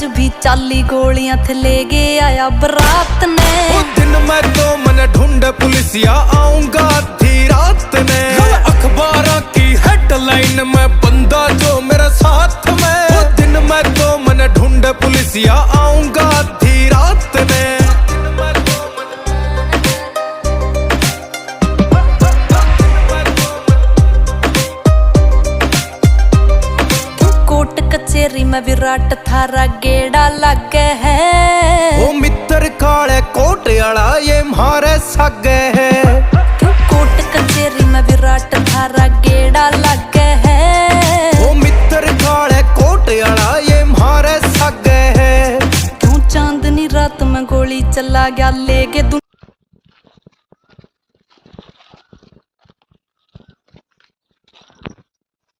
आज भी चाली गोलियां थे ले गया आया बरात ने। वो दिन मैं तो मन ढूंढ पुलिसिया आऊंगा आधी रात ने। अखबारों की हेडलाइन में बंदा जो मेरे साथ में। वो दिन मैं तो मन ढूंढ पुलिसिया आऊंगा आधी रात ने। कोट कचेरी में विराट थारा गेड़ा लगे है। वो मित्र काले कोट आला ये मारे सगे है। क्यों कोट कचेरी में विराट थारा गेड़ा लगे है। वो मित्र काले कोट आला ये मारे सगे है। क्यों चांदनी रात में गोली चला गया ले के